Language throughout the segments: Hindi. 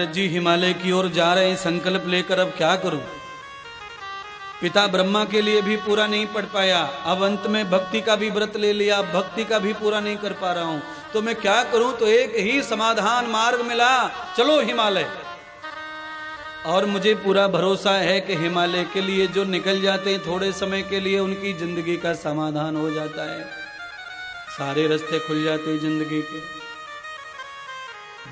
नारद जी हिमालय की ओर जा रहे हैं संकल्प लेकर, अब क्या करूं। पिता ब्रह्मा के लिए भी पूरा नहीं पढ़ पाया, अब अंत में भक्ति का भी व्रत ले लिया, भक्ति का भी पूरा नहीं कर पा रहा हूं, तो मैं क्या करूं। तो एक ही समाधान मार्ग मिला, चलो हिमालय। और मुझे पूरा भरोसा है कि हिमालय के लिए जो निकल जाते हैं थोड़े समय के लिए, उनकी जिंदगी का समाधान हो जाता है, सारे रास्ते खुल जाते हैं जिंदगी के।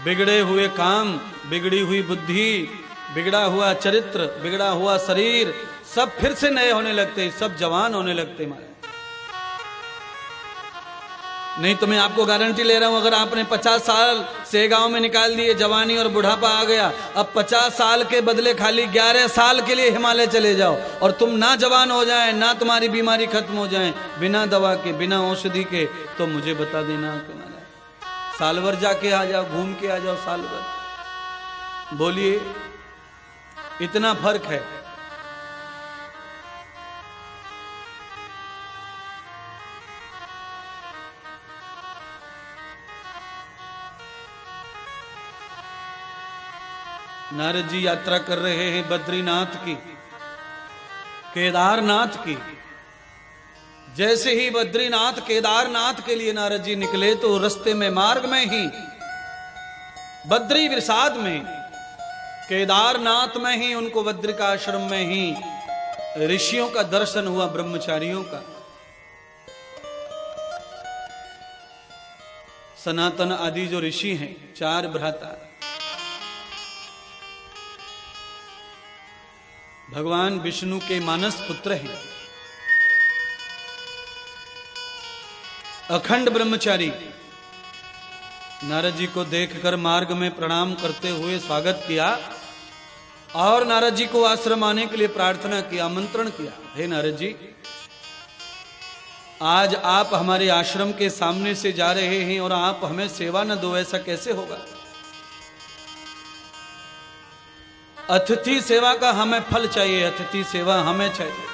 बिगड़े हुए काम, बिगड़ी हुई बुद्धि, बिगड़ा हुआ चरित्र, बिगड़ा हुआ शरीर, सब फिर से नए होने लगते हैं, सब जवान होने लगते हैं। नहीं तो मैं आपको गारंटी ले रहा हूं, अगर आपने 50 साल से गांव में निकाल दिए, जवानी और बुढ़ापा आ गया, अब 50 साल के बदले खाली 11 साल के लिए हिमालय चले जाओ और तुम ना जवान हो जाए, ना तुम्हारी बीमारी खत्म हो जाए, बिना दवा के, बिना औषधि के, तो मुझे बता देना। साल भर जाके आ जाओ, घूम के आ जाओ साल भर, बोलिए इतना फर्क है। नारद जी यात्रा कर रहे हैं बद्रीनाथ की, केदारनाथ की। जैसे ही बद्रीनाथ केदारनाथ के लिए नारद जी निकले तो रास्ते में, मार्ग में ही, बद्री विषाद में, केदारनाथ में ही उनको बद्रिकाश्रम में ही ऋषियों का दर्शन हुआ, ब्रह्मचारियों का। सनातन आदि जो ऋषि हैं, 4 भ्राता, भगवान विष्णु के मानस पुत्र हैं, अखंड ब्रह्मचारी। नारद जी को देखकर मार्ग में प्रणाम करते हुए स्वागत किया और नारद जी को आश्रम आने के लिए प्रार्थना किया, आमंत्रण किया। हे नारद जी, आज आप हमारे आश्रम के सामने से जा रहे हैं और आप हमें सेवा न दो, ऐसा कैसे होगा। अतिथि सेवा का हमें फल चाहिए, अतिथि सेवा हमें चाहिए।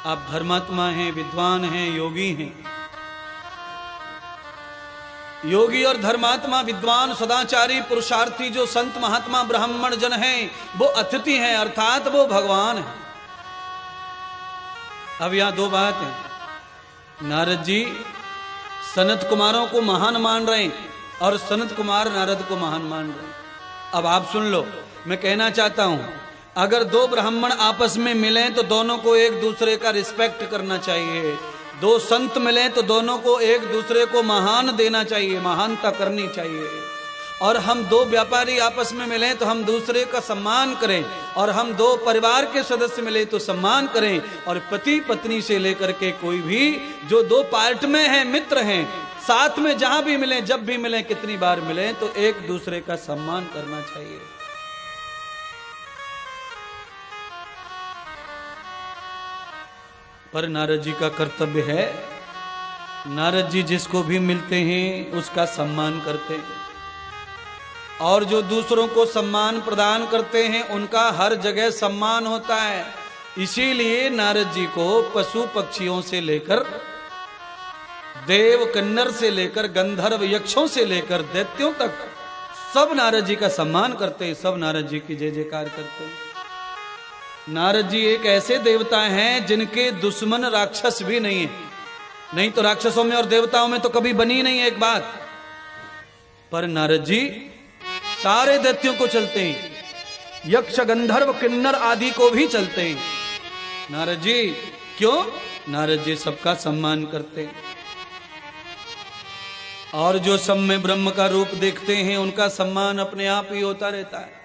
आप धर्मात्मा हैं, विद्वान हैं, योगी हैं। योगी और धर्मात्मा, विद्वान, सदाचारी, पुरुषार्थी जो संत महात्मा ब्राह्मण जन हैं, वो अतिथि हैं, अर्थात वो भगवान हैं। अब यहां 2 बात है। नारद जी सनत कुमारों को महान मान रहे हैं और सनत कुमार नारद को महान मान रहे हैं। अब आप सुन लो, मैं कहना चाहता हूं, अगर 2 ब्राह्मण आपस में मिलें तो दोनों को एक दूसरे का रिस्पेक्ट करना चाहिए। 2 संत मिलें तो दोनों को एक दूसरे को महान देना चाहिए, महानता करनी चाहिए। और हम 2 व्यापारी आपस में मिलें तो हम दूसरे का सम्मान करें, और हम 2 परिवार के सदस्य मिले तो सम्मान करें। और पति पत्नी से लेकर के कोई भी जो 2 पार्ट में हैं, मित्र हैं, साथ में जहां भी मिले, जब भी मिले, कितनी बार मिले, तो एक दूसरे का सम्मान करना चाहिए। पर नारद जी का कर्तव्य है, नारद जी जिसको भी मिलते हैं उसका सम्मान करते हैं, और जो दूसरों को सम्मान प्रदान करते हैं उनका हर जगह सम्मान होता है। इसीलिए नारद जी को पशु पक्षियों से लेकर, देव कन्नर से लेकर, गंधर्व यक्षों से लेकर दैत्यों तक सब नारद जी का सम्मान करते हैं, सब नारद जी की जय जयकार करते हैं। नारद जी एक ऐसे देवता हैं जिनके दुश्मन राक्षस भी नहीं है। नहीं तो राक्षसों में और देवताओं में तो कभी बनी नहीं है एक बात। पर नारद जी सारे दैत्यों को चलते हैं, यक्ष गंधर्व किन्नर आदि को भी चलते हैं नारद जी। क्यों? नारद जी सबका सम्मान करते हैं, और जो सब में ब्रह्म का रूप देखते हैं उनका सम्मान अपने आप ही होता रहता है।